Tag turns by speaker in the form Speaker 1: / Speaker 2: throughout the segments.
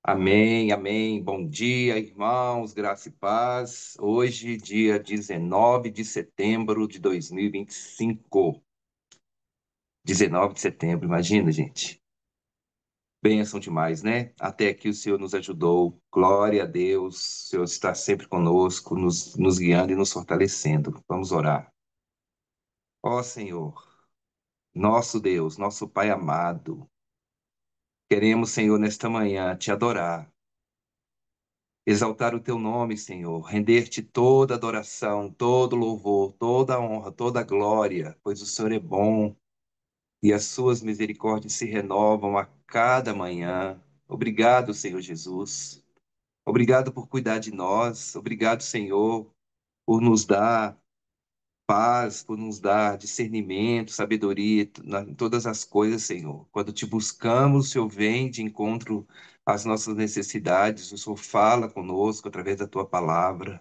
Speaker 1: Amém, amém. Bom dia, irmãos, graça e paz. Hoje, dia 19 de setembro de 2025. 19 de setembro, imagina, gente. Bênção demais, né? Até aqui o Senhor nos ajudou. Glória a Deus. O Senhor está sempre conosco, nos guiando e nos fortalecendo. Vamos orar. Ó Senhor, nosso Deus, nosso Pai amado, queremos, Senhor, nesta manhã te adorar. Exaltar o teu nome, Senhor, render-te toda adoração, todo louvor, toda honra, toda glória, pois o Senhor é bom e as suas misericórdias se renovam a cada manhã. Obrigado, Senhor Jesus. Obrigado por cuidar de nós. Obrigado, Senhor, por nos dar paz, por nos dar discernimento, sabedoria em todas as coisas, Senhor. Quando te buscamos, o Senhor vem de encontro às nossas necessidades, o Senhor fala conosco através da tua palavra,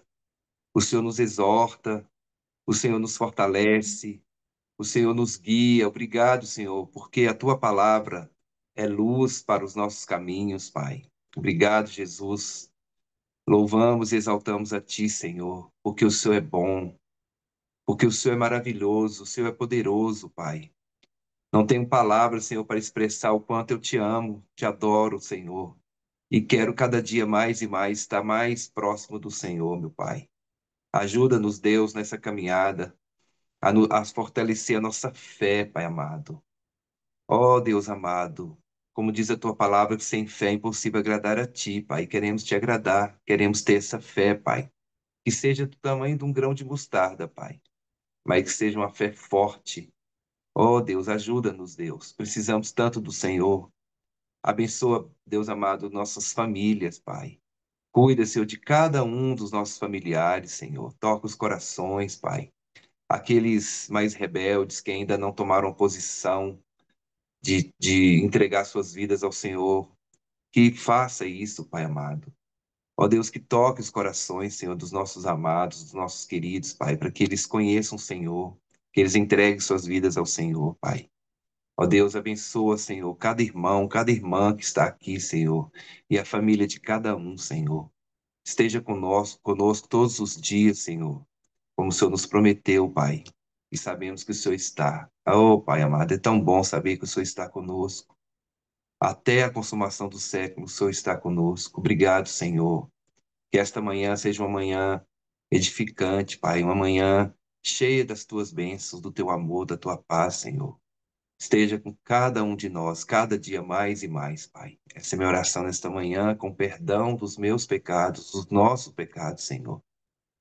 Speaker 1: o Senhor nos exorta, o Senhor nos fortalece, o Senhor nos guia. Obrigado, Senhor, porque a tua palavra é luz para os nossos caminhos, Pai. Obrigado, Jesus. Louvamos e exaltamos a ti, Senhor, porque o Senhor é bom, porque o Senhor é maravilhoso, o Senhor é poderoso, Pai. Não tenho palavras, Senhor, para expressar o quanto eu te amo, te adoro, Senhor. E quero cada dia mais e mais estar mais próximo do Senhor, meu Pai. Ajuda-nos, Deus, nessa caminhada, a fortalecer a nossa fé, Pai amado. Ó Deus amado, como diz a tua palavra, que sem fé é impossível agradar a ti, Pai. Queremos te agradar, queremos ter essa fé, Pai. Que seja do tamanho de um grão de mostarda, Pai, mas que seja uma fé forte. Oh, Deus, ajuda-nos, Deus. Precisamos tanto do Senhor. Abençoa, Deus amado, nossas famílias, Pai. Cuida, Senhor, de cada um dos nossos familiares, Senhor. Toca os corações, Pai. Aqueles mais rebeldes que ainda não tomaram posição de entregar suas vidas ao Senhor. Que faça isso, Pai amado. Ó Deus, que toque os corações, Senhor, dos nossos amados, dos nossos queridos, Pai, para que eles conheçam o Senhor, que eles entreguem suas vidas ao Senhor, Pai. Ó Deus, abençoa, Senhor, cada irmão, cada irmã que está aqui, Senhor, e a família de cada um, Senhor. Esteja conosco todos os dias, Senhor, como o Senhor nos prometeu, Pai. E sabemos que o Senhor está. Oh, Pai amado, é tão bom saber que o Senhor está conosco. Até a consumação do século, o Senhor está conosco. Obrigado, Senhor. Que esta manhã seja uma manhã edificante, Pai, uma manhã cheia das tuas bênçãos, do teu amor, da tua paz, Senhor. Esteja com cada um de nós, cada dia mais e mais, Pai. Essa é minha oração nesta manhã, com perdão dos meus pecados, dos nossos pecados, Senhor.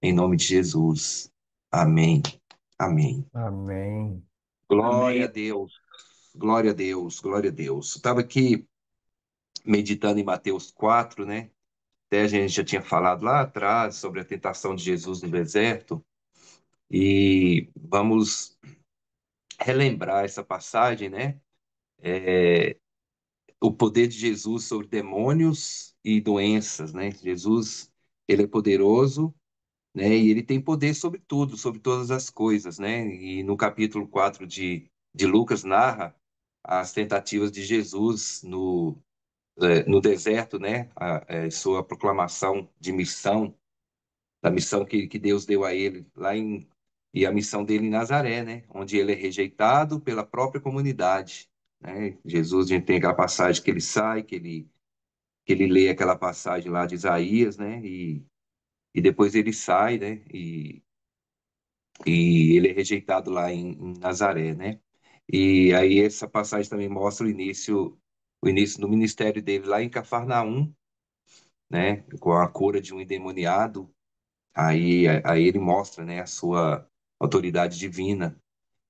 Speaker 1: Em nome de Jesus. Amém. Amém.
Speaker 2: Amém.
Speaker 1: Glória a
Speaker 3: Amém.
Speaker 1: Deus. Glória a Deus. Glória a Deus. Estava aqui meditando em Mateus 4, né? Até a gente já tinha falado lá atrás sobre a tentação de Jesus no deserto. E vamos relembrar essa passagem, né? O poder de Jesus sobre demônios e doenças, né? Jesus, ele é poderoso, né? E ele tem poder sobre tudo, sobre todas as coisas, né? E no capítulo 4 de Lucas narra as tentativas de Jesus no deserto, né? Sua proclamação de missão, da missão que Deus deu a ele e a missão dele em Nazaré, né? Onde ele é rejeitado pela própria comunidade, né? Jesus, a gente tem aquela passagem que ele sai, que ele lê aquela passagem lá de Isaías, né? E depois ele sai, né? E ele é rejeitado lá em Nazaré, né? E aí essa passagem também mostra o início do ministério dele lá em Cafarnaum, né? Com a cura de um endemoniado. Aí ele mostra, né, a sua autoridade divina.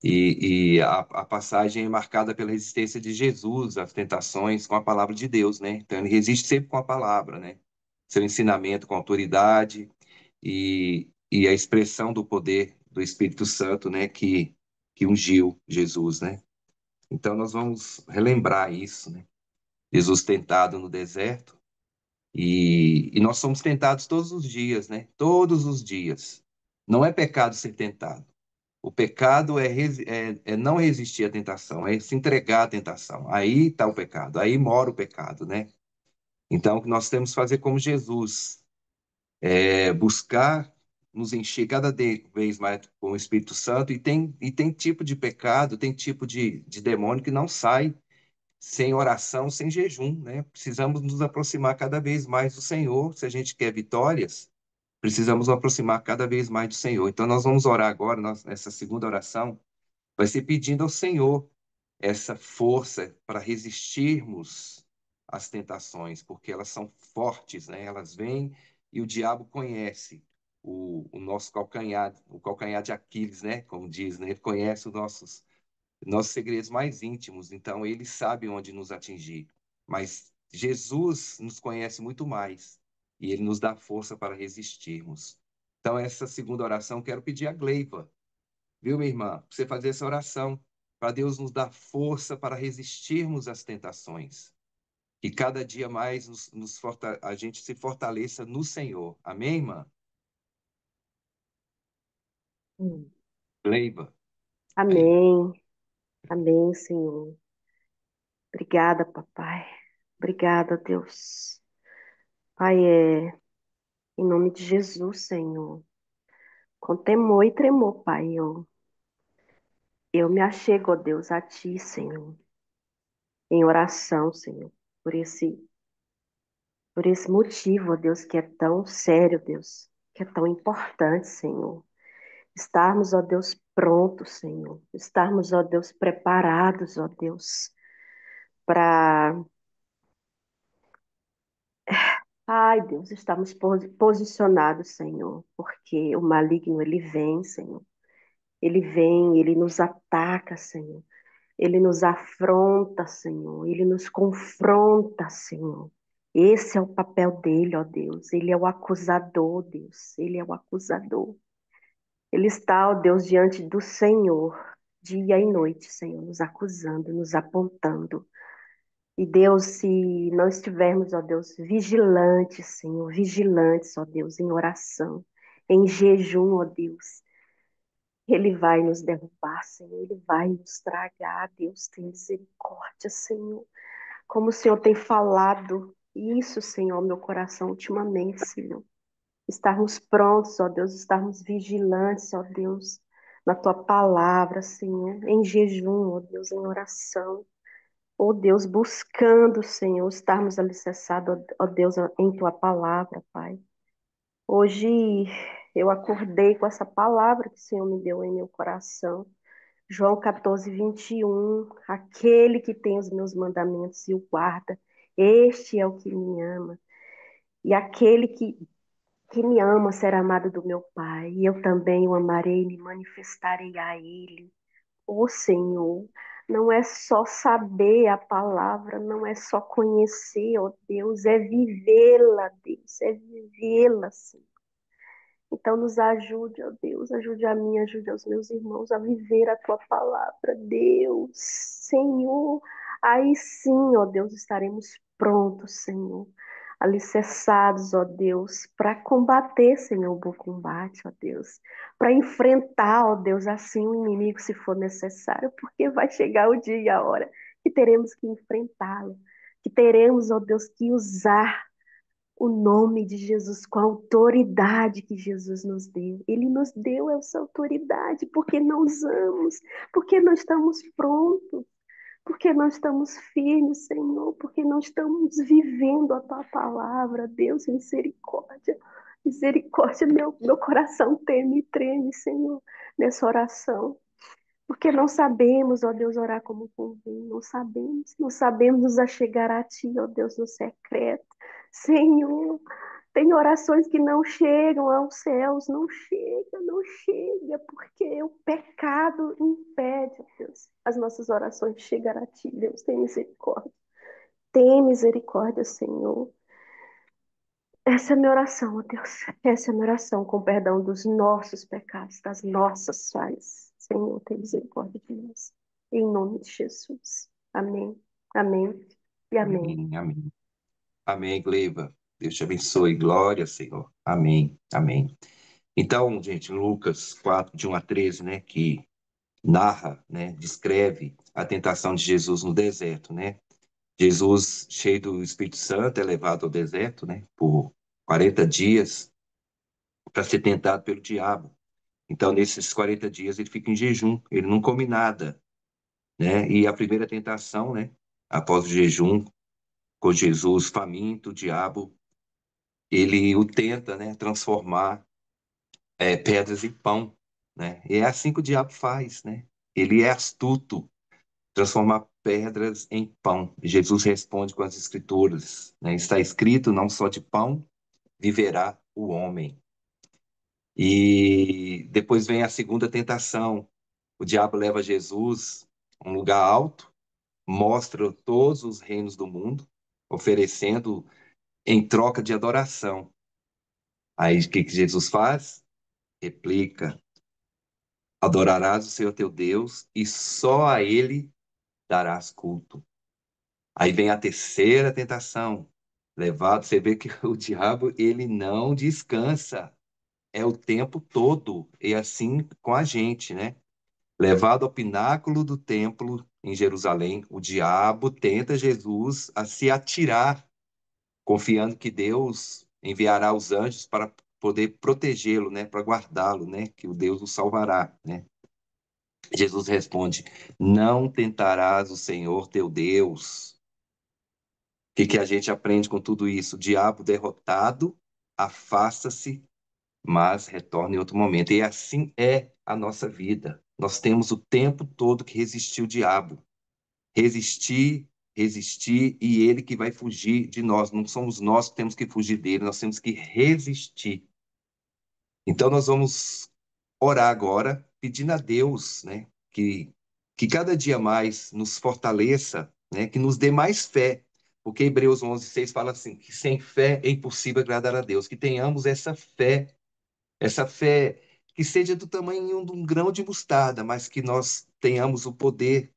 Speaker 1: E a passagem é marcada pela resistência de Jesus às tentações com a palavra de Deus, né? Então ele resiste sempre com a palavra, né? Seu ensinamento com autoridade e a expressão do poder do Espírito Santo, né? Que ungiu Jesus, né? Então nós vamos relembrar isso, né? Jesus tentado no deserto e nós somos tentados todos os dias, né? Todos os dias. Não é pecado ser tentado. O pecado é não resistir à tentação, é se entregar à tentação. Aí está o pecado, aí mora o pecado, né? Então, o que nós temos que fazer como Jesus é buscar nos encher cada vez mais com o Espírito Santo, e tem tipo de pecado, tem tipo de demônio que não sai sem oração, sem jejum, né? Precisamos nos aproximar cada vez mais do Senhor. Se a gente quer vitórias, precisamos nos aproximar cada vez mais do Senhor. Então, nós vamos orar agora, nessa segunda oração, vai ser pedindo ao Senhor essa força para resistirmos às tentações, porque elas são fortes, né? Elas vêm e o diabo conhece o nosso calcanhar, o calcanhar de Aquiles, né? Como diz, né? Ele conhece os nossos segredos mais íntimos, então ele sabe onde nos atingir. Mas Jesus nos conhece muito mais e ele nos dá força para resistirmos. Então, essa segunda oração, quero pedir a Gleiva, viu, minha irmã? Pra você fazer essa oração, para Deus nos dar força para resistirmos às tentações. E cada dia mais a gente se fortaleça no Senhor. Amém, irmã?
Speaker 2: Hum.
Speaker 1: Gleiva, aí.
Speaker 2: Amém. Amém, Senhor. Obrigada, papai. Obrigada, Deus. Pai, em nome de Jesus, Senhor. Com temor e tremor, Pai, eu me achego, ó Deus, a Ti, Senhor, em oração, Senhor, por esse motivo, ó Deus, que é tão sério, Deus, que é tão importante, Senhor. Estarmos, ó Deus, prontos, Senhor. Estarmos, ó Deus, preparados, ó Deus, para, ai, Deus, estamos posicionados, Senhor, porque o maligno, ele vem, Senhor. Ele vem, ele nos ataca, Senhor. Ele nos afronta, Senhor. Ele nos confronta, Senhor. Esse é o papel dele, ó Deus. Ele é o acusador, Deus. Ele é o acusador. Ele está, ó Deus, diante do Senhor, dia e noite, Senhor, nos acusando, nos apontando. E Deus, se não estivermos, ó Deus, vigilantes, Senhor, vigilantes, ó Deus, em oração, em jejum, ó Deus, Ele vai nos derrubar, Senhor, Ele vai nos tragar. Deus, tem misericórdia, Senhor. Como o Senhor tem falado isso, Senhor, ao meu coração ultimamente, Senhor. Estarmos prontos, ó Deus, estarmos vigilantes, ó Deus, na tua palavra, Senhor, em jejum, ó Deus, em oração. Ó Deus, buscando, Senhor, estarmos alicerçados, ó Deus, em tua palavra, Pai. Hoje eu acordei com essa palavra que o Senhor me deu em meu coração. João 14, 21. Aquele que tem os meus mandamentos e o guarda, este é o que me ama. E aquele que me ama será amado do meu Pai, e eu também o amarei e me manifestarei a ele. Ô Senhor, não é só saber a palavra, não é só conhecer, ó Deus, é vivê-la, Deus, é vivê-la, Senhor. Então nos ajude, ó Deus, ajude a mim, ajude aos meus irmãos a viver a tua palavra, Deus, Senhor. Aí sim, ó Deus, estaremos prontos, Senhor, alicerçados, ó Deus, para combater, Senhor, o bom combate, ó Deus, para enfrentar, ó Deus, assim o inimigo se for necessário, porque vai chegar o dia e a hora que teremos que enfrentá-lo, que teremos, ó Deus, que usar o nome de Jesus, com a autoridade que Jesus nos deu. Ele nos deu essa autoridade porque não usamos, porque não estamos prontos, porque não estamos firmes, Senhor, porque não estamos vivendo a tua palavra. Deus, misericórdia. Misericórdia, meu coração teme e treme, Senhor, nessa oração. Porque não sabemos, ó Deus, orar como convém, não sabemos nos achegar a Ti, ó Deus, no secreto. Senhor, tem orações que não chegam aos céus, não chega, não chega, porque o pecado impede, ó Deus, as nossas orações de chegar a Ti, Deus, tem misericórdia. Tem misericórdia, Senhor. Essa é a minha oração, ó Deus. Essa é a minha oração, com perdão dos nossos pecados, das nossas falhas. Senhor, tem misericórdia de nós. Em nome de Jesus. Amém. Amém e amém.
Speaker 1: Amém, amém. Amém, Gleiva. Deus te abençoe. Glória, Senhor. Amém, amém. Então, gente, Lucas 4, de 1 a 13, né, que narra, né, descreve a tentação de Jesus no deserto, né? Jesus, cheio do Espírito Santo, é levado ao deserto, né, por 40 dias para ser tentado pelo diabo. Então, nesses 40 dias, ele fica em jejum, ele não come nada, né? E a primeira tentação, né, após o jejum, com Jesus faminto, o diabo, ele o tenta, né, transformar pedras em pão, né? E é assim que o diabo faz, né? Ele é astuto, transformar pedras em pão. E Jesus responde com as escrituras, né? Está escrito, não só de pão viverá o homem. E depois vem a segunda tentação. O diabo leva Jesus a um lugar alto, mostra todos os reinos do mundo, oferecendo em troca de adoração. Aí o que que Jesus faz? Replica: adorarás o Senhor teu Deus e só a Ele darás culto. Aí vem a terceira tentação. Levado, você vê que o diabo, ele não descansa. É o tempo todo. E assim com a gente, né? Levado ao pináculo do templo em Jerusalém, o diabo tenta Jesus a se atirar, confiando que Deus enviará os anjos para poder protegê-lo, né? Para guardá-lo, né? Que o Deus o salvará, né? Jesus responde: não tentarás o Senhor teu Deus. O que que a gente aprende com tudo isso? O diabo derrotado afasta-se, mas retorna em outro momento. E assim é a nossa vida. Nós temos o tempo todo que resistir o diabo. Resistir, resistir, e ele que vai fugir de nós. Não somos nós que temos que fugir dele, nós temos que resistir. Então nós vamos orar agora, pedindo a Deus, né, que cada dia mais nos fortaleça, né, que nos dê mais fé, porque Hebreus 11:6 fala assim, que sem fé é impossível agradar a Deus, que tenhamos essa fé que seja do tamanho de um grão de mostarda, mas que nós tenhamos o poder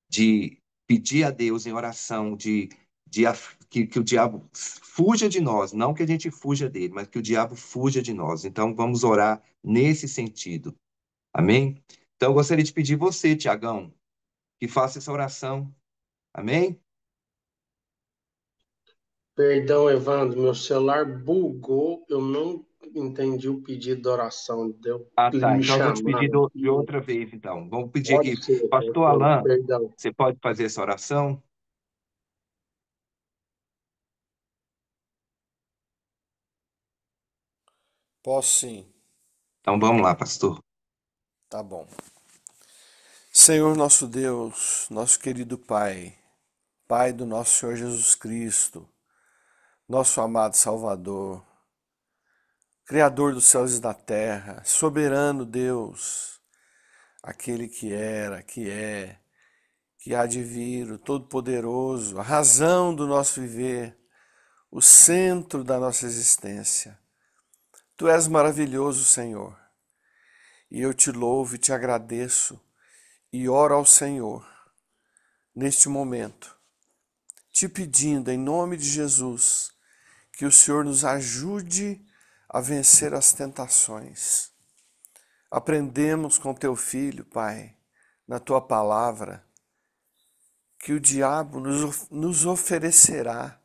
Speaker 1: de pedir a Deus em oração, que o diabo fuja de nós, não que a gente fuja dele, mas que o diabo fuja de nós. Então vamos orar nesse sentido. Amém? Então, eu gostaria de pedir você, Tiagão, que faça essa oração. Amém?
Speaker 3: Perdão, Evandro, meu celular bugou, eu não entendi o pedido de oração. Deu
Speaker 1: Ah, tá.
Speaker 3: me
Speaker 1: Então, eu vou te pedir
Speaker 3: chamando
Speaker 1: de
Speaker 3: aqui.
Speaker 1: outra vez, então. Vamos pedir
Speaker 3: Pode
Speaker 1: aqui.
Speaker 3: ser,
Speaker 1: Pastor
Speaker 3: pastor,
Speaker 1: Alain,
Speaker 3: perdão.
Speaker 1: você pode fazer essa oração?
Speaker 4: Posso sim,
Speaker 1: Então, vamos lá, pastor.
Speaker 4: tá bom. Senhor nosso Deus, nosso querido Pai, Pai do nosso Senhor Jesus Cristo, nosso amado Salvador, Criador dos céus e da terra, soberano Deus, aquele que era, que há de vir, o Todo-Poderoso, a razão do nosso viver, o centro da nossa existência. Tu és maravilhoso, Senhor, e eu te louvo e te agradeço e oro ao Senhor neste momento, te pedindo em nome de Jesus que o Senhor nos ajude a vencer as tentações. Aprendemos com teu filho, Pai, na tua palavra, que o diabo nos oferecerá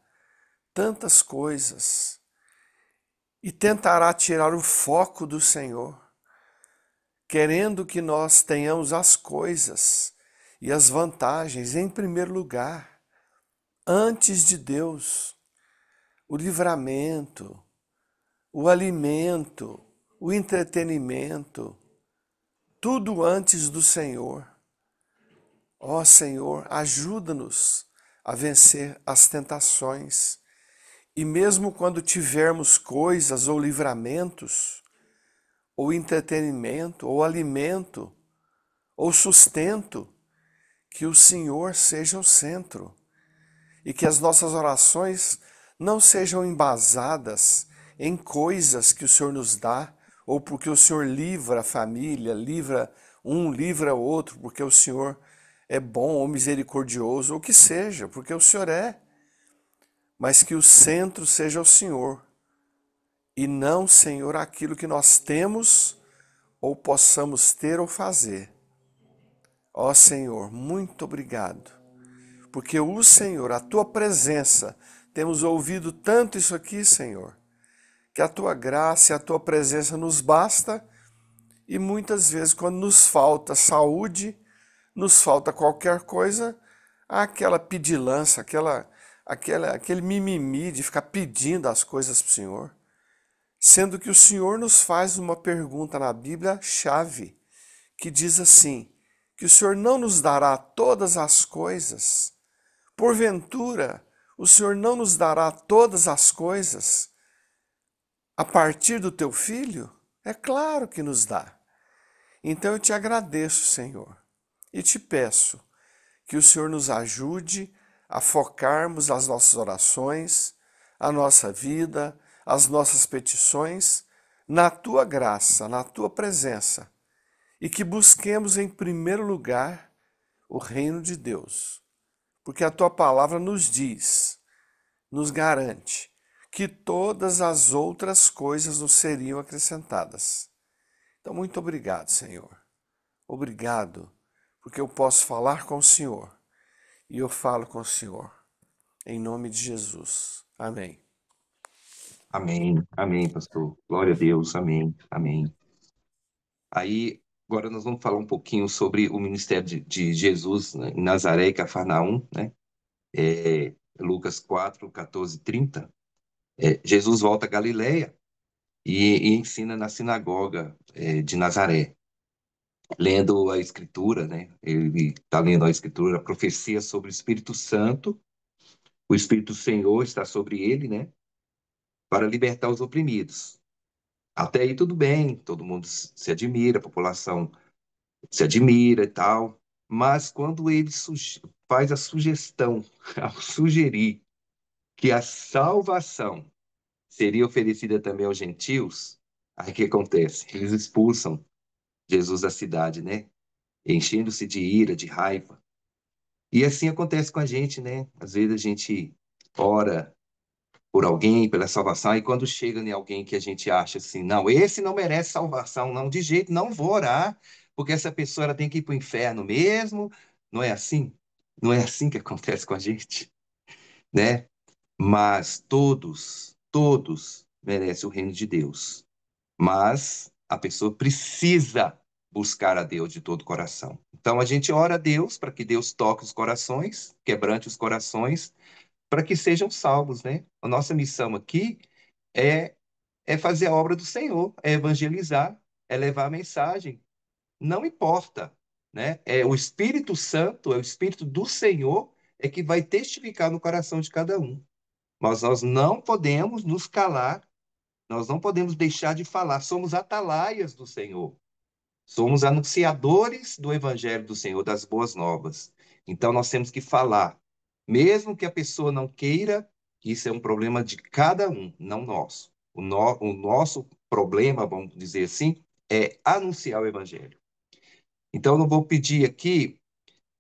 Speaker 4: tantas coisas e tentará tirar o foco do Senhor, querendo que nós tenhamos as coisas e as vantagens em primeiro lugar, antes de Deus, o livramento, o alimento, o entretenimento, tudo antes do Senhor. Ó Senhor, ajuda-nos a vencer as tentações. E mesmo quando tivermos coisas ou livramentos, ou entretenimento, ou alimento, ou sustento, que o Senhor seja o centro e que as nossas orações não sejam embasadas em coisas que o Senhor nos dá, ou porque o Senhor livra a família, livra um, livra outro, porque o Senhor é bom ou misericordioso, ou que seja, porque o Senhor é, mas que o centro seja o Senhor, e não, Senhor, aquilo que nós temos ou possamos ter ou fazer. Ó Senhor, muito obrigado, porque o Senhor, a tua presença, temos ouvido tanto isso aqui, Senhor, que a tua graça e a tua presença nos basta, e muitas vezes quando nos falta saúde, nos falta qualquer coisa, há aquela pedilância, aquele mimimi de ficar pedindo as coisas para o Senhor, sendo que o Senhor nos faz uma pergunta na Bíblia chave, que diz assim, que o Senhor não nos dará todas as coisas. Porventura, o Senhor não nos dará todas as coisas a partir do teu Filho? É claro que nos dá. Então eu te agradeço, Senhor, e te peço que o Senhor nos ajude a focarmos as nossas orações, a nossa vida, as nossas petições na tua graça, na tua presença, e que busquemos em primeiro lugar o reino de Deus, porque a tua palavra nos diz, nos garante, que todas as outras coisas nos seriam acrescentadas. Então, muito obrigado, Senhor. Obrigado, porque eu posso falar com o Senhor, e eu falo com o Senhor, em nome de Jesus. Amém.
Speaker 1: Amém, amém, pastor. Glória a Deus, amém, amém. Aí, agora nós vamos falar um pouquinho sobre o ministério de Jesus, né, em Nazaré e Cafarnaum, né? Lucas 4, 14, 30. Jesus volta a Galileia e ensina na sinagoga de Nazaré, lendo a Escritura, né? Ele está lendo a Escritura, a profecia sobre o Espírito Santo. O Espírito do Senhor está sobre ele, né? Para libertar os oprimidos. Até aí tudo bem, todo mundo se admira, a população se admira e tal. Mas quando ele faz a sugestão, ao sugerir que a salvação seria oferecida também aos gentios, aí o que acontece? Eles expulsam Jesus da cidade, né? Enchendo-se de ira, de raiva. E assim acontece com a gente, né? Às vezes a gente ora por alguém, pela salvação, e quando chega em alguém que a gente acha assim, não, esse não merece salvação, não, de jeito, não vou orar, porque essa pessoa ela tem que ir para o inferno mesmo, não é assim? Não é assim que acontece com a gente, né? Mas todos merecem o reino de Deus, mas a pessoa precisa buscar a Deus de todo o coração. Então a gente ora a Deus para que Deus toque os corações, quebrante os corações, para que sejam salvos, né? A nossa missão aqui é, é fazer a obra do Senhor, é evangelizar, é levar a mensagem. Não importa, né? É o Espírito Santo, é o Espírito do Senhor é que vai testificar no coração de cada um. Mas nós não podemos nos calar, nós não podemos deixar de falar. Somos atalaias do Senhor. Somos anunciadores do Evangelho do Senhor, das boas novas. Então nós temos que falar. Mesmo que a pessoa não queira, isso é um problema de cada um, não nosso. O nosso problema, vamos dizer assim, é anunciar o Evangelho. Então eu não vou pedir aqui,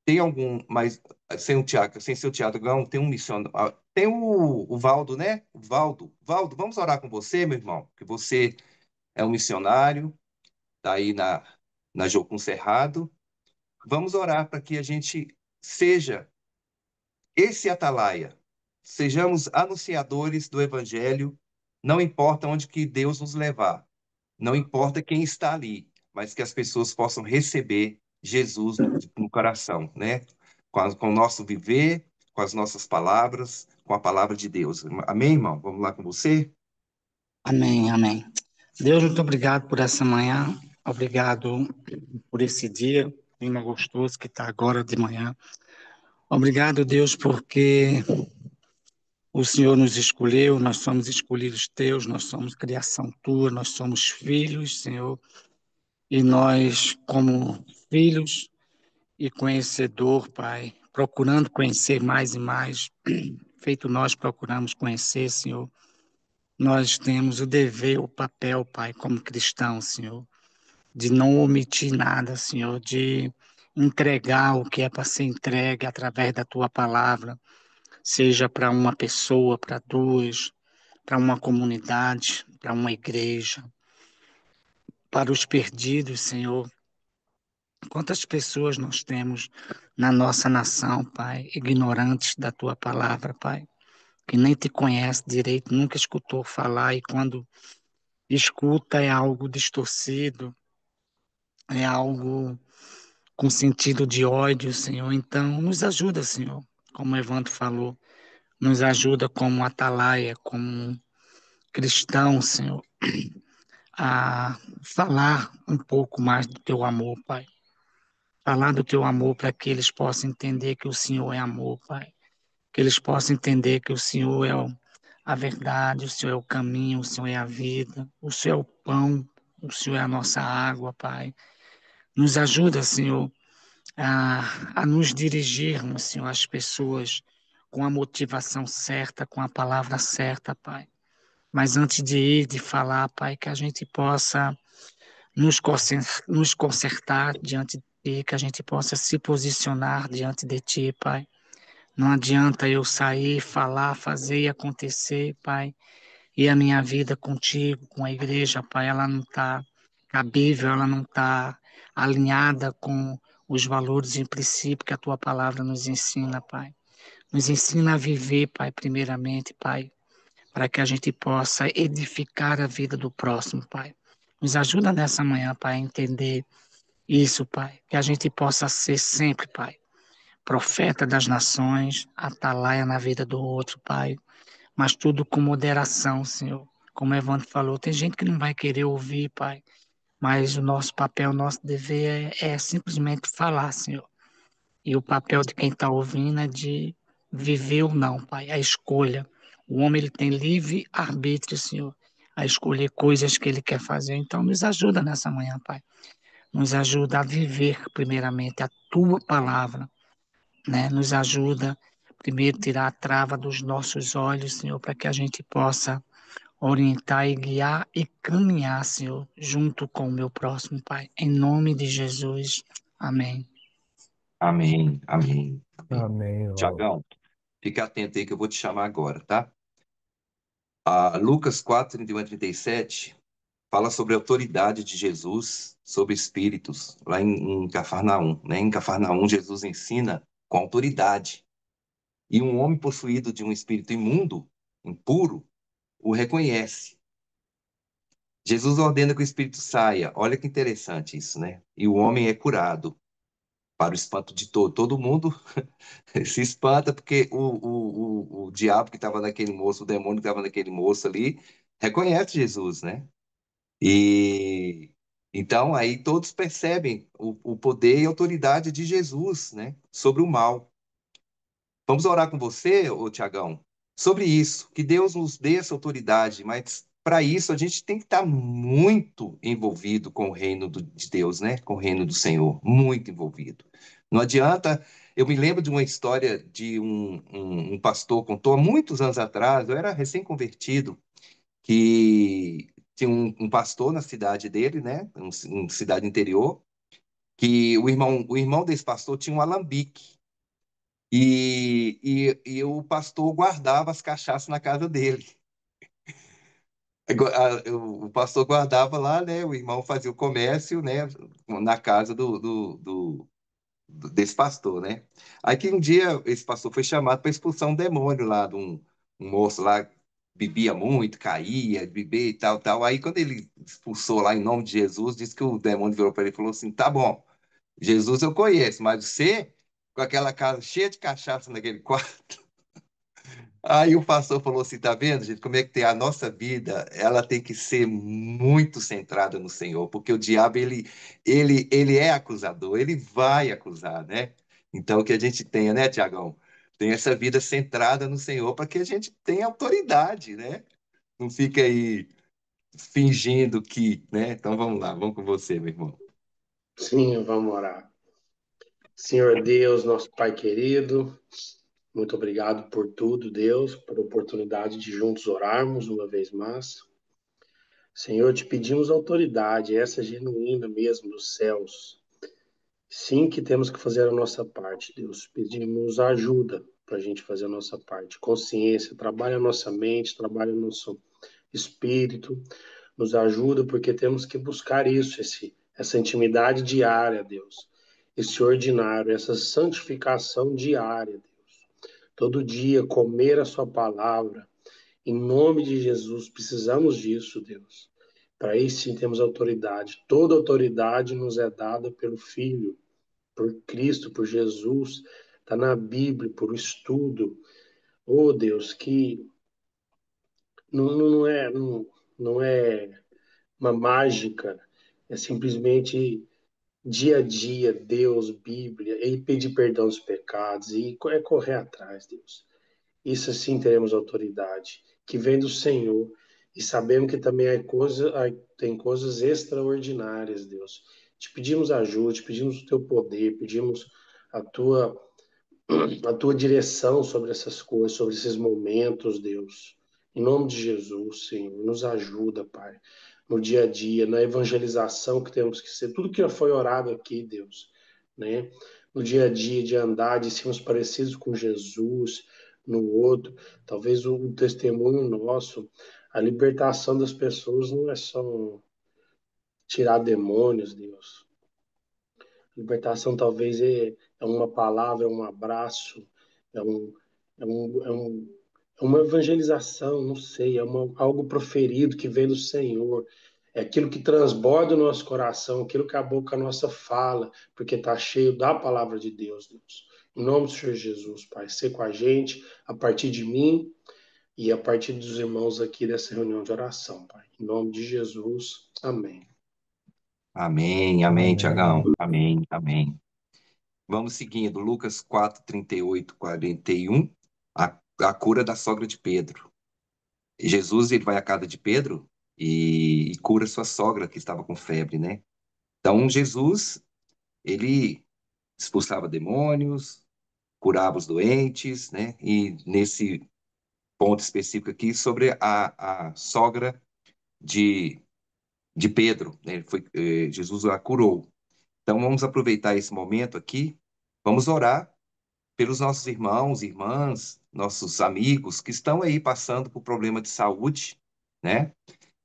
Speaker 1: tem algum, mas sem o Tiago, sem seu Tiago Gão, tem um missionário, tem o Valdo, né? O Valdo, vamos orar com você, meu irmão, que você é um missionário, está aí na Jocum Cerrado. Vamos orar para que a gente seja esse atalaia, sejamos anunciadores do Evangelho, não importa onde que Deus nos levar, não importa quem está ali, mas que as pessoas possam receber Jesus no coração, né? Com o nosso viver, com as nossas palavras, com a palavra de Deus. Amém, irmão? Vamos lá com você?
Speaker 5: Amém, amém. Deus, muito obrigado por essa manhã, obrigado por esse dia, clima gostoso que está agora de manhã. Obrigado, Deus, porque o Senhor nos escolheu, nós somos escolhidos teus, nós somos criação tua, nós somos filhos, Senhor, e nós, como filhos e conhecedor, Pai, procurando conhecer mais e mais, feito nós procuramos conhecer, Senhor, nós temos o dever, o papel, Pai, como cristãos, Senhor, de não omitir nada, Senhor, de entregar o que é para ser entregue através da tua palavra, seja para uma pessoa, para duas, para uma comunidade, para uma igreja, para os perdidos, Senhor, Quantas pessoas nós temos na nossa nação, Pai, ignorantes da Tua palavra, Pai, que nem te conhece direito, nunca escutou falar e quando escuta é algo distorcido, é algo com sentido de ódio, Senhor. Então, nos ajuda, Senhor, como o Evandro falou, nos ajuda como atalaia, como cristão, Senhor, a falar um pouco mais do Teu amor, Pai. Falar do Teu amor para que eles possam entender que o Senhor é amor, Pai. Que eles possam entender que o Senhor é a verdade, o Senhor é o caminho, o Senhor é a vida, o Senhor é o pão, o Senhor é a nossa água, Pai. Nos ajuda, Senhor, a nos dirigirmos, Senhor, às pessoas com a motivação certa, com a palavra certa, Pai. Mas antes de ir, de falar, Pai, que a gente possa nos consertar diante de Ti, que a gente possa se posicionar diante de Ti, Pai. Não adianta eu sair, falar, fazer e acontecer, Pai, e a minha vida contigo, com a igreja, Pai, ela não está cabível, ela não está alinhada com os valores e princípios que a Tua palavra nos ensina, Pai. Nos ensina a viver, Pai, primeiramente, Pai, para que a gente possa edificar a vida do próximo, Pai. Nos ajuda nessa manhã, Pai, a entender isso, Pai, que a gente possa ser sempre, Pai, profeta das nações, atalaia na vida do outro, Pai, mas tudo com moderação, Senhor. Como o Evandro falou, tem gente que não vai querer ouvir, Pai, mas o nosso papel, o nosso dever é simplesmente falar, Senhor. E o papel de quem está ouvindo é de viver ou não, Pai, a escolha. O homem ele tem livre arbítrio, Senhor, a escolher coisas que ele quer fazer. Então, nos ajuda nessa manhã, Pai. Nos ajuda a viver, primeiramente, a Tua palavra, né? Nos ajuda, primeiro, tirar a trava dos nossos olhos, Senhor, para que a gente possa orientar e guiar e caminhar, Senhor, junto com o meu próximo, Pai. Em nome de Jesus. Amém.
Speaker 1: Amém, amém, amém.
Speaker 4: Amém, Lau.
Speaker 1: Tiagão, fica atento aí que eu vou te chamar agora, tá? Lucas 4, 31 a 37 fala sobre a autoridade de Jesus sobre espíritos, lá em Cafarnaum, né? Em Cafarnaum, Jesus ensina com autoridade. E um homem possuído de um espírito imundo, impuro, o reconhece. Jesus ordena que o espírito saia. Olha que interessante isso, né? E o homem é curado, para o espanto de todo mundo. Se espanta porque o diabo que estava naquele moço, o demônio que estava naquele moço ali, reconhece Jesus, né? E então aí todos percebem o poder e autoridade de Jesus, né? Sobre o mal. Vamos orar com você, ô Tiagão, sobre isso, que Deus nos dê essa autoridade, mas para isso a gente tem que estar muito envolvido com o reino de Deus, né? Com o reino do Senhor, muito envolvido. Não adianta. Eu me lembro de uma história de um pastor contou há muitos anos atrás, eu era recém-convertido, que tinha um pastor na cidade dele, né? Uma cidade interior, que o irmão desse pastor tinha um alambique. E o pastor guardava as cachaças na casa dele. O pastor guardava lá, né? O irmão fazia o comércio, né? Na casa desse pastor, né? Aí que um dia esse pastor foi chamado para expulsar um demônio lá de um moço lá, bebia muito, caía, bebia e tal, tal. Aí quando ele expulsou lá em nome de Jesus, disse que o demônio virou para ele e falou assim: tá bom, Jesus eu conheço, mas você, com aquela casa cheia de cachaça naquele quarto. Aí o pastor falou assim, tá vendo, gente, como é que tem a nossa vida, ela tem que ser muito centrada no Senhor, porque o diabo, ele é acusador, ele vai acusar, né? Então, que a gente tenha, né, Tiagão? Tem essa vida centrada no Senhor para que a gente tenha autoridade, né? Não fica aí fingindo que, né? Então, vamos lá, vamos com você, meu irmão.
Speaker 3: Sim, vamos orar. Senhor Deus, nosso Pai querido, muito obrigado por tudo, Deus, por a oportunidade de juntos orarmos uma vez mais. Senhor, te pedimos autoridade, essa genuína mesmo dos céus. Sim, que temos que fazer a nossa parte, Deus. Pedimos ajuda para a gente fazer a nossa parte. Consciência, trabalha a nossa mente, trabalha o nosso espírito, nos ajuda, porque temos que buscar isso, essa intimidade diária, Deus. esse ordinário, essa santificação diária, Deus. Todo dia comer a sua palavra. Em nome de Jesus, precisamos disso, Deus. Para isso sim temos autoridade. Toda autoridade nos é dada pelo Filho, por Cristo, por Jesus. Está na Bíblia, por estudo. Oh, Deus, que não é uma mágica, é simplesmente dia a dia, Deus, Bíblia, e pedir perdão dos pecados, e é correr atrás, Deus. Isso assim teremos autoridade, que vem do Senhor, e sabemos que também tem coisas extraordinárias, Deus. Te pedimos ajuda, te pedimos o teu poder, pedimos a tua, a tua direção sobre essas coisas, sobre esses momentos, Deus. Em nome de Jesus, Senhor, nos ajuda, Pai, no dia a dia, na evangelização que temos que ser, tudo que já foi orado aqui, Deus, né? No dia a dia, de andar, de sermos parecidos com Jesus, no outro, talvez o testemunho nosso, a libertação das pessoas não é só tirar demônios, Deus. Libertação talvez é uma palavra, é um abraço, é, um, é uma evangelização, não sei, algo proferido que vem do Senhor. É aquilo que transborda o nosso coração, aquilo que a boca nossa fala, porque está cheio da palavra de Deus, Deus. Em nome do Senhor Jesus, Pai, ser com a gente, a partir de mim e a partir dos irmãos aqui dessa reunião de oração, Pai. Em nome de Jesus, amém.
Speaker 1: Amém, amém, Tiagão. Amém, amém. Vamos seguindo, Lucas 4, 38, 41, a cura da sogra de Pedro. Jesus, ele vai à casa de Pedro e cura sua sogra, que estava com febre, né? Então, Jesus, ele expulsava demônios, curava os doentes, né? E nesse ponto específico aqui, sobre a sogra de, de Pedro, né? Jesus a curou. Então, vamos aproveitar esse momento aqui, vamos orar pelos nossos irmãos, irmãs, nossos amigos que estão aí passando por problema de saúde, né?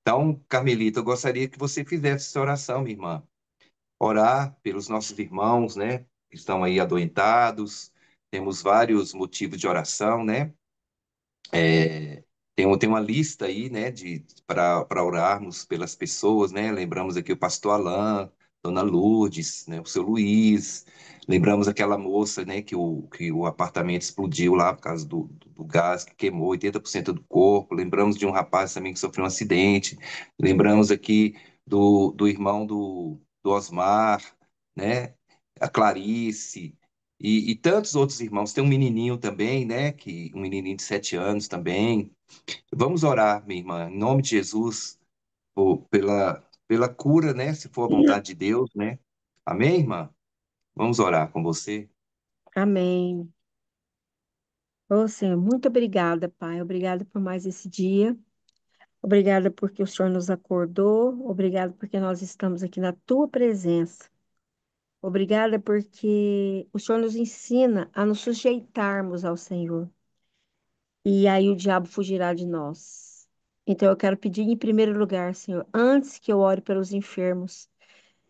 Speaker 1: Então, Carmelita, eu gostaria que você fizesse essa oração, minha irmã. Orar pelos nossos irmãos, né? Que estão aí adoentados. Temos vários motivos de oração, né? Tem uma lista aí, né, para orarmos pelas pessoas, né? Lembramos aqui o pastor Alain, Dona Lourdes, né, o seu Luiz. Lembramos aquela moça, né, que o apartamento explodiu lá por causa do gás que queimou 80% do corpo. Lembramos de um rapaz também que sofreu um acidente. Lembramos aqui do irmão do Osmar, né? A Clarice. E tantos outros irmãos. Tem um menininho também, né? Um menininho de 7 anos também. Vamos orar, minha irmã, em nome de Jesus, pela cura, né? Se for a vontade de Deus, né? Amém, irmã? Vamos orar com você.
Speaker 6: Amém. Ô, Senhor, muito obrigada, Pai. Obrigada por mais esse dia. Obrigada porque o Senhor nos acordou. Obrigada porque nós estamos aqui na tua presença. Obrigada porque o Senhor nos ensina a nos sujeitarmos ao Senhor. E aí o diabo fugirá de nós. Então eu quero pedir em primeiro lugar, Senhor, antes que eu ore pelos enfermos,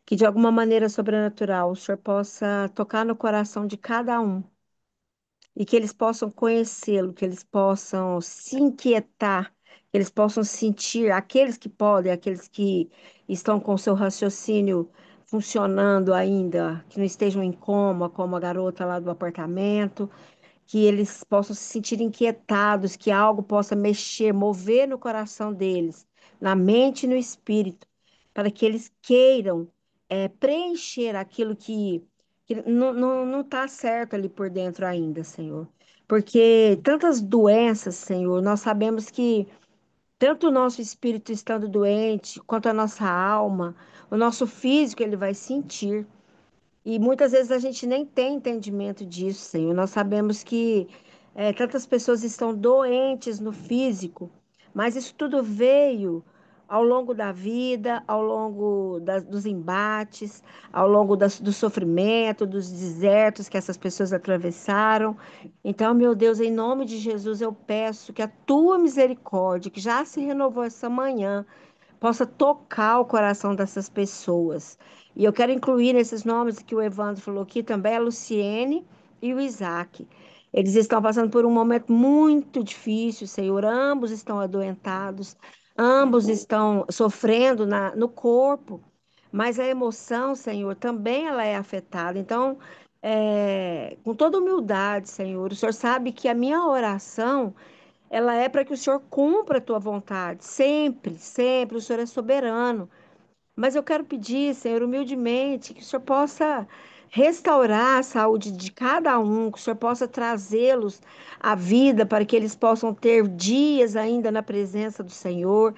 Speaker 6: que de alguma maneira sobrenatural o Senhor possa tocar no coração de cada um e que eles possam conhecê-lo, que eles possam se inquietar, que eles possam sentir, aqueles que podem, aqueles que estão com seu raciocínio funcionando ainda, que não estejam em coma, como a garota lá do apartamento, que eles possam se sentir inquietados, que algo possa mexer, mover no coração deles, na mente e no espírito, para que eles queiram preencher aquilo que não está certo ali por dentro ainda, Senhor. Porque tantas doenças, Senhor, nós sabemos que tanto o nosso espírito estando doente, quanto a nossa alma, o nosso físico, ele vai sentir. E muitas vezes a gente nem tem entendimento disso, Senhor. Nós sabemos que tantas pessoas estão doentes no físico, mas isso tudo veio ao longo da vida, ao longo dos embates, ao longo do sofrimento, dos desertos que essas pessoas atravessaram. Então, meu Deus, em nome de Jesus, eu peço que a tua misericórdia, que já se renovou essa manhã, possa tocar o coração dessas pessoas. E eu quero incluir nesses nomes que o Evandro falou aqui também a Luciene e o Isaac. Eles estão passando por um momento muito difícil, Senhor. Ambos estão adoentados, ambos estão sofrendo no corpo, mas a emoção, Senhor, também ela é afetada. Então, com toda humildade, Senhor, o Senhor sabe que a minha oração ela é para que o Senhor cumpra a tua vontade, sempre, sempre. O Senhor é soberano. Mas eu quero pedir, Senhor, humildemente, que o Senhor possa restaurar a saúde de cada um, que o Senhor possa trazê-los à vida para que eles possam ter dias ainda na presença do Senhor.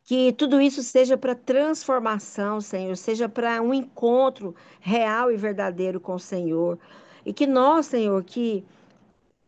Speaker 6: Que tudo isso seja para transformação, Senhor, seja para um encontro real e verdadeiro com o Senhor. E que nós, Senhor, que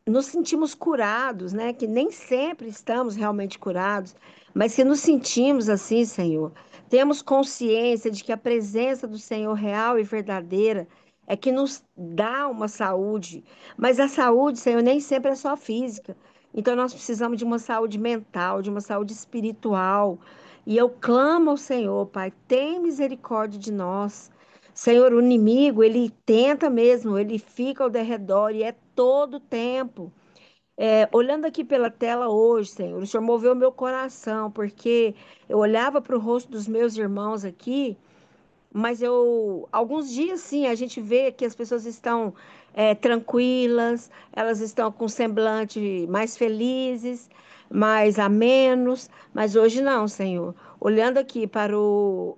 Speaker 6: nos sentimos curados, né? Que nem sempre estamos realmente curados, mas que nos sentimos assim, Senhor. Temos consciência de que a presença do Senhor real e verdadeira é que nos dá uma saúde, mas a saúde, Senhor, nem sempre é só física. Então nós precisamos de uma saúde mental, de uma saúde espiritual. E eu clamo ao Senhor, Pai, tem misericórdia de nós. Senhor, o inimigo, ele tenta mesmo, ele fica ao derredor e é todo tempo. Olhando aqui pela tela hoje, Senhor, o Senhor moveu meu coração, porque eu olhava para o rosto dos meus irmãos aqui, mas alguns dias sim, a gente vê que as pessoas estão tranquilas, elas estão com semblante mais felizes, mais amenos, mas hoje não, Senhor. Olhando aqui para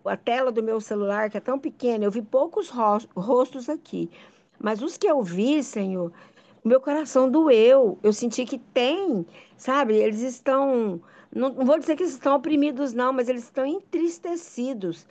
Speaker 6: a tela do meu celular, que é tão pequena, eu vi poucos rostos aqui, mas os que eu vi, Senhor, o meu coração doeu. Eu senti que tem, sabe? Eles estão, não vou dizer que eles estão oprimidos, não, mas eles estão entristecidos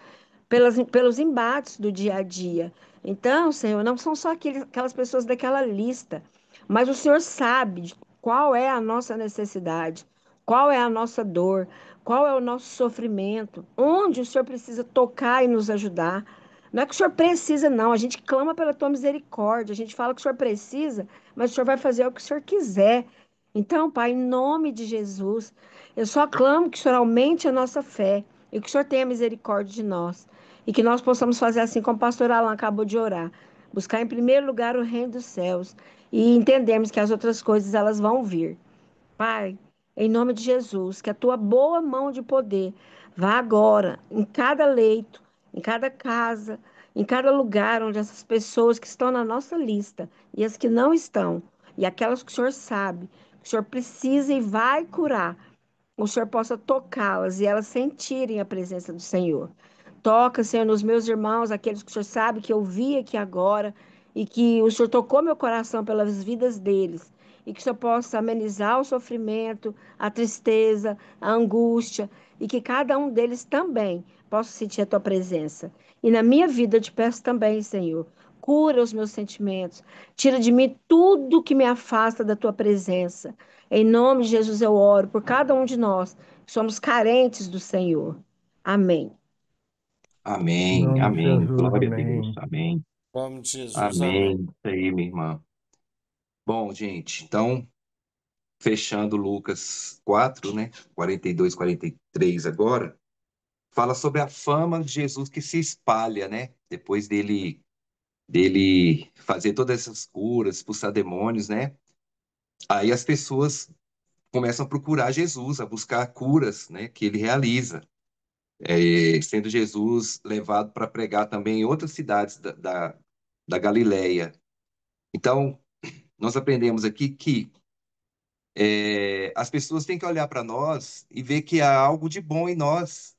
Speaker 6: pelos embates do dia a dia. Então, Senhor, não são só aquelas pessoas daquela lista, mas o Senhor sabe qual é a nossa necessidade, qual é a nossa dor, qual é o nosso sofrimento, onde o Senhor precisa tocar e nos ajudar. Não é que o Senhor precisa, não. A gente clama pela tua misericórdia, a gente fala que o Senhor precisa, mas o Senhor vai fazer o que o Senhor quiser. Então, Pai, em nome de Jesus, eu só clamo que o Senhor aumente a nossa fé e que o Senhor tenha misericórdia de nós. E que nós possamos fazer assim como o pastor Alan acabou de orar. Buscar em primeiro lugar o reino dos céus e entendermos que as outras coisas elas vão vir. Pai, em nome de Jesus, que a tua boa mão de poder vá agora em cada leito, em cada casa, em cada lugar onde essas pessoas que estão na nossa lista e as que não estão, e aquelas que o Senhor sabe, que o Senhor precisa e vai curar, o Senhor possa tocá-las e elas sentirem a presença do Senhor. Toca, Senhor, nos meus irmãos, aqueles que o Senhor sabe que eu vi aqui agora e que o Senhor tocou meu coração pelas vidas deles. E que o Senhor possa amenizar o sofrimento, a tristeza, a angústia e que cada um deles também possa sentir a tua presença. E na minha vida eu te peço também, Senhor, cura os meus sentimentos, tira de mim tudo que me afasta da tua presença. Em nome de Jesus eu oro por cada um de nós que somos carentes do Senhor. Amém.
Speaker 4: Em
Speaker 1: Amém,
Speaker 4: nome de
Speaker 1: amém.
Speaker 4: Jesus,
Speaker 1: Glória a Deus.
Speaker 4: amém.
Speaker 1: Amém.
Speaker 4: Em nome de Jesus, amém.
Speaker 1: Amém. Isso aí, minha irmã. Bom, gente, então, fechando Lucas 4, né? 42, 43 agora, fala sobre a fama de Jesus que se espalha, né? Depois dele fazer todas essas curas, expulsar demônios, né? Aí as pessoas começam a procurar Jesus, a buscar curas, né? Que ele realiza. Sendo Jesus levado para pregar também em outras cidades da Galileia. Então, nós aprendemos aqui que as pessoas têm que olhar para nós e ver que há algo de bom em nós,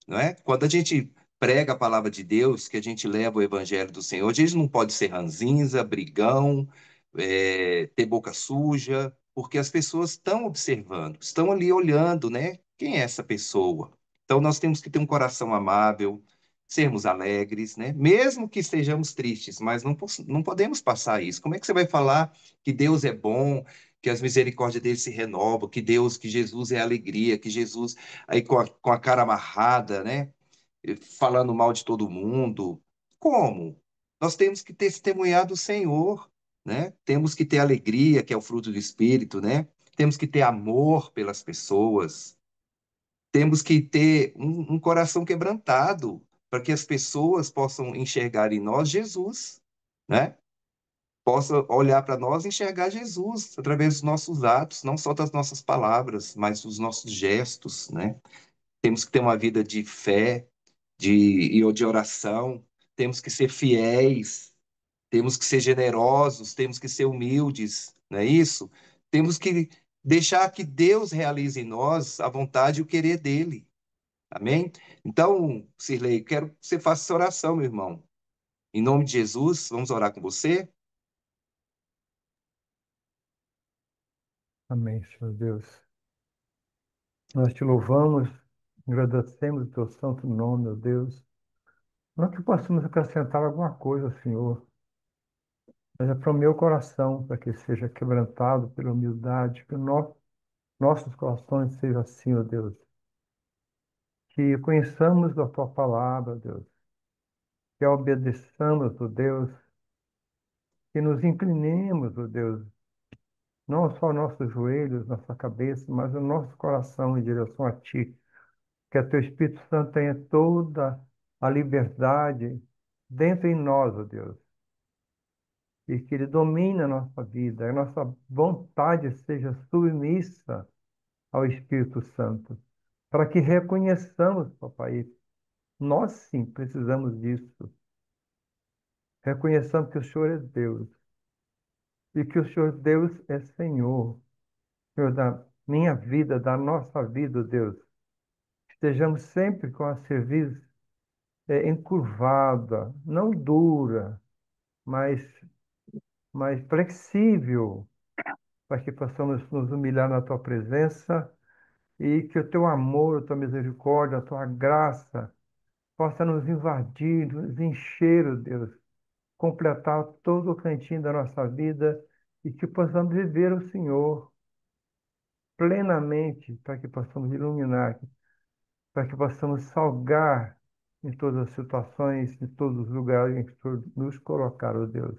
Speaker 1: não é? Quando a gente prega a palavra de Deus, que a gente leva o evangelho do Senhor, a gente não pode ser ranzinza, brigão, ter boca suja, porque as pessoas estão observando, estão ali olhando, né? Quem é essa pessoa? Então nós temos que ter um coração amável, sermos alegres, né? Mesmo que estejamos tristes, mas não podemos passar isso. Como é que você vai falar que Deus é bom, que as misericórdias dele se renovam, que Deus, que Jesus é alegria, que Jesus aí com a cara amarrada, né? Falando mal de todo mundo. Como? Nós temos que testemunhar do Senhor, né? Temos que ter alegria, que é o fruto do Espírito, né? Temos que ter amor pelas pessoas. Temos que ter um coração quebrantado para que as pessoas possam enxergar em nós Jesus, né? Possa olhar para nós e enxergar Jesus através dos nossos atos, não só das nossas palavras, mas dos nossos gestos, né? Temos que ter uma vida de fé, de oração, temos que ser fiéis, temos que ser generosos, temos que ser humildes, não é isso? Temos que deixar que Deus realize em nós a vontade e o querer dele. Amém? Então, Sirlei, quero que você faça essa oração, meu irmão. Em nome de Jesus, vamos orar com você?
Speaker 7: Amém, Senhor Deus. Nós te louvamos, agradecemos o teu santo nome, meu Deus. Não que possamos acrescentar alguma coisa, Senhor, mas é para o meu coração, para que seja quebrantado pela humildade, que nossos corações sejam assim, ó Deus. Que conheçamos a tua palavra, Deus. Que a obedeçamos, ó Deus. Que nos inclinemos, ó Deus, não só nossos joelhos, nossa cabeça, mas o nosso coração em direção a ti. Que o teu Espírito Santo tenha toda a liberdade dentro em nós, ó Deus, e que ele domine a nossa vida, a nossa vontade seja submissa ao Espírito Santo, para que reconheçamos, papai, nós sim precisamos disso. Reconheçamos que o Senhor é Deus e que o Senhor Deus é Senhor, Senhor da minha vida, da nossa vida, ó Deus. Estejamos sempre com a cerviz encurvada, não dura, mas, mas flexível, para que possamos nos humilhar na tua presença e que o teu amor, a tua misericórdia, a tua graça possa nos invadir, nos encher, ó Deus, completar todo o cantinho da nossa vida e que possamos viver o Senhor plenamente, para que possamos iluminar, para que possamos salgar em todas as situações, em todos os lugares em que o Senhor nos colocar, ó Deus.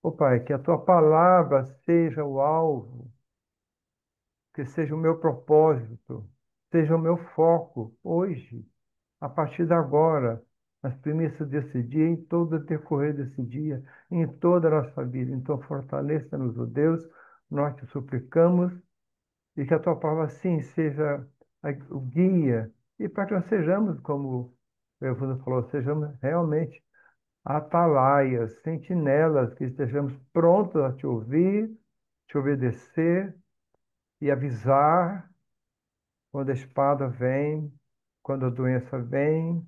Speaker 7: Ó Pai, que a tua palavra seja o alvo, que seja o meu propósito, seja o meu foco hoje, a partir de agora, nas premissas desse dia, em todo o decorrer desse dia, em toda a nossa vida. Então, fortaleça-nos, ó Deus, nós te suplicamos, e que a tua palavra, sim, seja o guia, e para que nós sejamos, como o Evandro falou, sejamos realmente atalaias, sentinelas, que estejamos prontos a te ouvir, te obedecer e avisar quando a espada vem, quando a doença vem,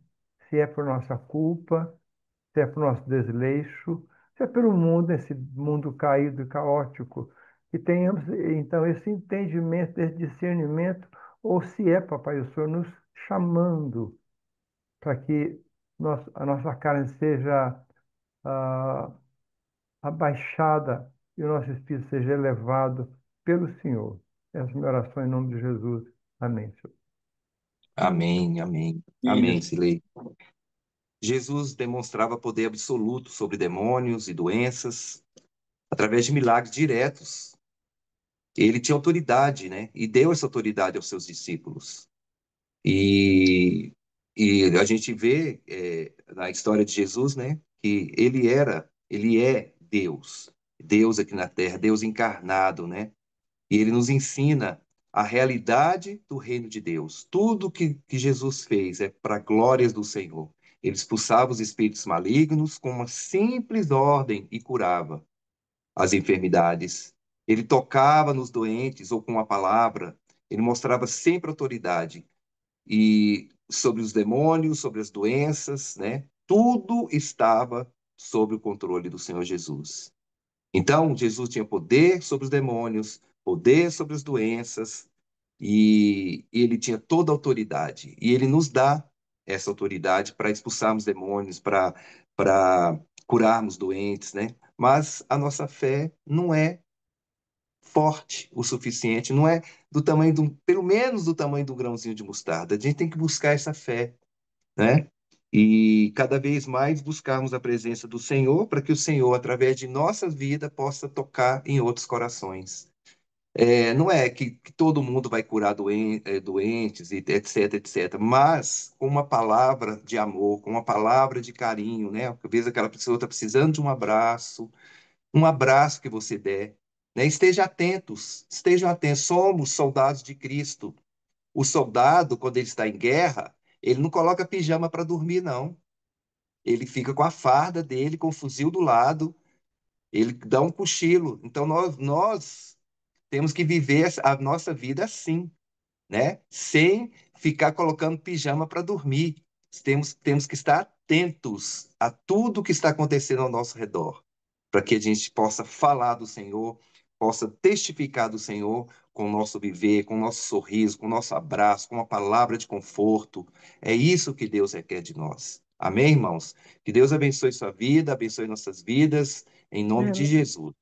Speaker 7: se é por nossa culpa, se é por nosso desleixo, se é pelo mundo, esse mundo caído e caótico. Que tenhamos, então, esse entendimento, esse discernimento, ou se é, papai, o Senhor nos chamando para que a nossa carne seja ah, abaixada e o nosso espírito seja elevado pelo Senhor. Essa é a minha oração em nome de Jesus. Amém, Senhor.
Speaker 1: Amém, amém. Amém, Sirlei. Jesus demonstrava poder absoluto sobre demônios e doenças através de milagres diretos. Ele tinha autoridade, né? E deu essa autoridade aos seus discípulos. E, e a gente vê na história de Jesus, né? Que ele é Deus, Deus aqui na Terra, Deus encarnado, né? E ele nos ensina a realidade do reino de Deus. Tudo que Jesus fez é para glórias do Senhor. Ele expulsava os espíritos malignos com uma simples ordem e curava as enfermidades. Ele tocava nos doentes ou com uma palavra. Ele mostrava sempre autoridade e sobre os demônios, sobre as doenças, né? Tudo estava sob o controle do Senhor Jesus. Então, Jesus tinha poder sobre os demônios, poder sobre as doenças, e ele tinha toda a autoridade. E ele nos dá essa autoridade para expulsarmos demônios, para curarmos doentes, né? Mas a nossa fé não é forte o suficiente, não é do tamanho pelo menos do tamanho do grãozinho de mostarda. A gente tem que buscar essa fé, né? E cada vez mais buscarmos a presença do Senhor para que o Senhor, através de nossa vida, possa tocar em outros corações. Não é que todo mundo vai curar doentes, e etc, etc. Mas com uma palavra de amor, com uma palavra de carinho, né? Às vezes aquela pessoa está precisando de um abraço que você der, né? Estejam atentos. Somos soldados de Cristo. O soldado, quando ele está em guerra, ele não coloca pijama para dormir, não. Ele fica com a farda dele, com o fuzil do lado, ele dá um cochilo. Então nós temos que viver a nossa vida assim, né? Sem ficar colocando pijama para dormir. Temos que estar atentos a tudo que está acontecendo ao nosso redor, para que a gente possa falar do Senhor, possa testificar do Senhor com o nosso viver, com o nosso sorriso, com o nosso abraço, com uma palavra de conforto. É isso que Deus requer de nós. Amém, irmãos? Que Deus abençoe sua vida, abençoe nossas vidas, em nome de
Speaker 6: Amém.
Speaker 1: Jesus.